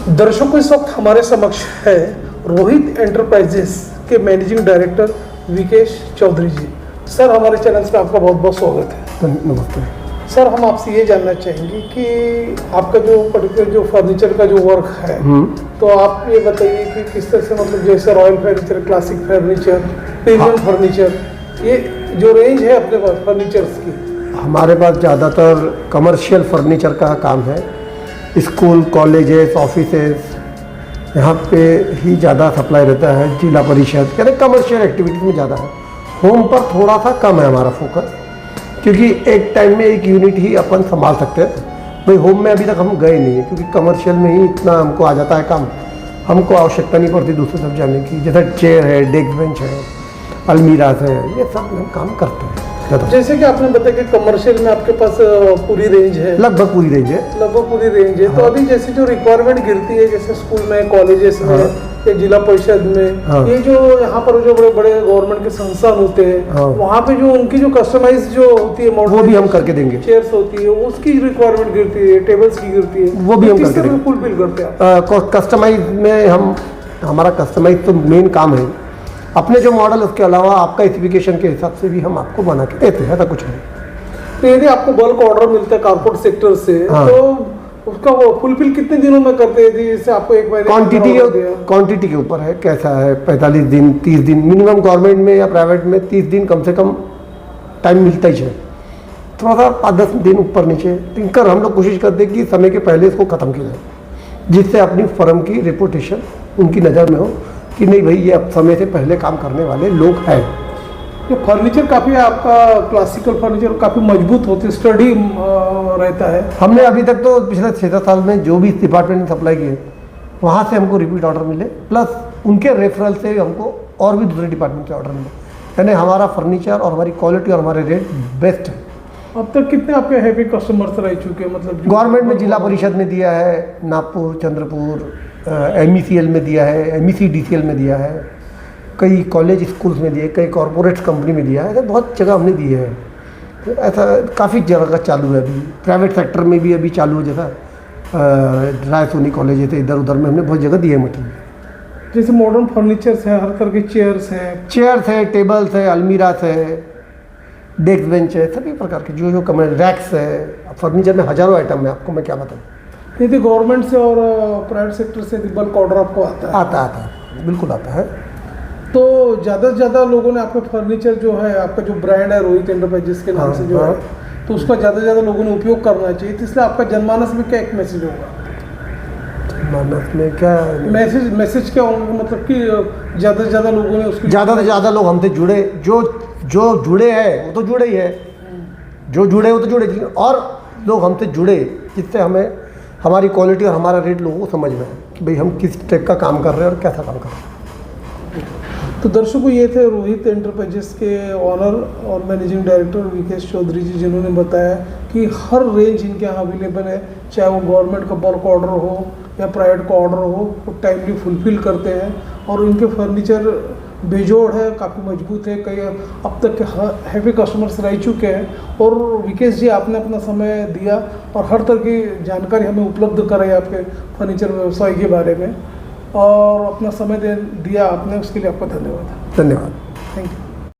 दर्शकों, इस वक्त हमारे समक्ष है रोहित एंटरप्राइजेस के मैनेजिंग डायरेक्टर विकेश चौधरी जी। सर, हमारे चैनल पे आपका बहुत बहुत स्वागत है। नमस्ते सर, हम आपसे ये जानना चाहेंगे कि आपका जो पर्टिकुलर जो फर्नीचर का जो वर्क है, तो आप ये बताइए कि किस तरह से, मतलब जैसे royal furniture, classic furniture, premium furniture, ये जो रेंज है अपने पास फर्नीचर्स की। हमारे पास ज़्यादातर कमर्शियल फर्नीचर का काम है। स्कूल, कॉलेजेस, ऑफिसेस, यहाँ पे ही ज़्यादा सप्लाई रहता है। जिला परिषद यानी कमर्शियल एक्टिविटीज़ में ज़्यादा है। होम पर थोड़ा सा कम है हमारा फोकस, क्योंकि एक टाइम में एक यूनिट ही अपन संभाल सकते हैं। भाई होम में अभी तक हम गए नहीं है, क्योंकि कमर्शियल में ही इतना हमको आ जाता है काम, हमको आवश्यकता नहीं पड़ती दूसरी तरफ जाने की। जैसे चेयर है, डेस्क बेंच है, अलमीराज है, ये सब हम काम करते हैं। जैसे कि आपने बताया कि कमर्शियल में आपके पास पूरी रेंज है, लगभग पूरी रेंज है। लगभग पूरी रेंज है। तो अभी जैसे जो रिक्वायरमेंट गिरती है, जैसे स्कूल में, कॉलेजेस में या जिला परिषद में, ये जो यहाँ पर जो बड़े बड़े गवर्नमेंट के संस्थान होते हैं, वहाँ पे जो उनकी जो कस्टमाइज जो होती है मॉडल, वो भी हम करके देंगे। चेयर्स होती है, उसकी रिक्वायरमेंट गिरती है, टेबल्स की गिरती है, वो भी हम करके देंगे। फुलफिल करते हैं। कस्टमाइज में हमारा कस्टमाइज तो मेन काम है। अपने जो मॉडल, उसके अलावा आपका स्पेसिफिकेशन के हिसाब से भी हम आपको बना के देते हैं, ऐसा कुछ नहीं। तो यदि आपको बल्क ऑर्डर मिलता है कॉर्पोरेट सेक्टर से, तो उसका वो फुलफिल कितने दिनों में करते हैं? जैसे आपको एक महीने क्वांटिटी के ऊपर है, कैसा है, 45 दिन, 30 दिन मिनिमम। गवर्नमेंट में या प्राइवेट में 30 दिन कम से कम टाइम मिलता ही है। थोड़ा सा 5-10 दिन ऊपर नीचे कर हम लोग कोशिश करते हैं कि समय के पहले इसको ख़त्म किया जाए, जिससे अपनी फर्म की रेपुटेशन उनकी नज़र में हो कि नहीं भाई, ये अब समय से पहले काम करने वाले लोग हैं। ये फर्नीचर काफ़ी आपका क्लासिकल फर्नीचर काफ़ी मजबूत होते, स्टडी रहता है। हमने अभी तक तो पिछले 6-7 साल में जो भी डिपार्टमेंट में सप्लाई किए, वहाँ से हमको रिपीट ऑर्डर मिले, प्लस उनके रेफरल से हमको और भी दूसरे डिपार्टमेंट से ऑर्डर मिले। यानी हमारा फर्नीचर और हमारी क्वालिटी और हमारे रेट बेस्ट है। अब तक कितने आपके हैवी कस्टमर्स रह चुके हैं? मतलब गवर्नमेंट में जिला परिषद में दिया है, नागपुर, चंद्रपुर, MECL में दिया है, MECDCL में दिया है, कई कॉलेज स्कूल्स में दिए, कई कॉरपोरेट कंपनी में दिया है, ऐसा बहुत जगह हमने दिए हैं। तो ऐसा काफ़ी जगह चालू है। अभी प्राइवेट सेक्टर में भी अभी चालू है, जैसा रायसोनी कॉलेज है, इधर उधर में हमने बहुत जगह दिए है मटेरियल। जैसे मॉडर्न फर्नीचर्स है, हर तरह के चेयर्स है, टेबल्स है, अलमीरास है, डेस्क बेंच है, सभी प्रकार के जो कमरे, रैक्स है। फर्नीचर में हज़ारों आइटम है, आपको मैं क्या बताऊँ। यदि गवर्नमेंट से और प्राइवेट सेक्टर से बल्क ऑर्डर आपको आता है, बिल्कुल आता है। तो ज़्यादा से ज़्यादा लोगों ने आपका फर्नीचर जो है, आपका जो ब्रांड है रोहित एंटरप्राइजेस के नाम से जो है, तो उसका ज़्यादा से ज़्यादा लोगों ने उपयोग करना चाहिए। तो इसलिए आपका जनमानस में क्या एक मैसेज होगा? जनमानस में क्या मैसेज क्या होगा? मतलब कि ज़्यादा से ज़्यादा लोगों ने उसकी, ज़्यादा से ज़्यादा लोग हमसे जुड़े। जो जुड़े हैं वो तो जुड़े ही है, जो जुड़े वो तो जुड़े, और लोग हमसे जुड़े, जिससे हमें हमारी क्वालिटी और हमारा रेट लोगों को समझ में आए कि भाई हम किस टाइप का काम कर रहे हैं और कैसा काम कर रहे हैं। तो दर्शकों, ये थे रोहित एंटरप्राइजेस के ऑनर और मैनेजिंग डायरेक्टर विकेश चौधरी जी, जिन्होंने बताया कि हर रेंज इनके यहाँ अवेलेबल है, चाहे वो गवर्नमेंट का बल्क ऑर्डर हो या प्राइवेट का ऑर्डर हो, वो टाइमली फुलफिल करते हैं। और इनके फर्नीचर बेजोड़ है, काफ़ी मजबूत है, कई अब तक के हैवी कस्टमर्स रह चुके हैं। और विकेश जी, आपने अपना समय दिया और हर तरह की जानकारी हमें उपलब्ध कराई आपके फर्नीचर व्यवसाय के बारे में, और अपना समय दिया आपने, उसके लिए आपका धन्यवाद। धन्यवाद, थैंक यू।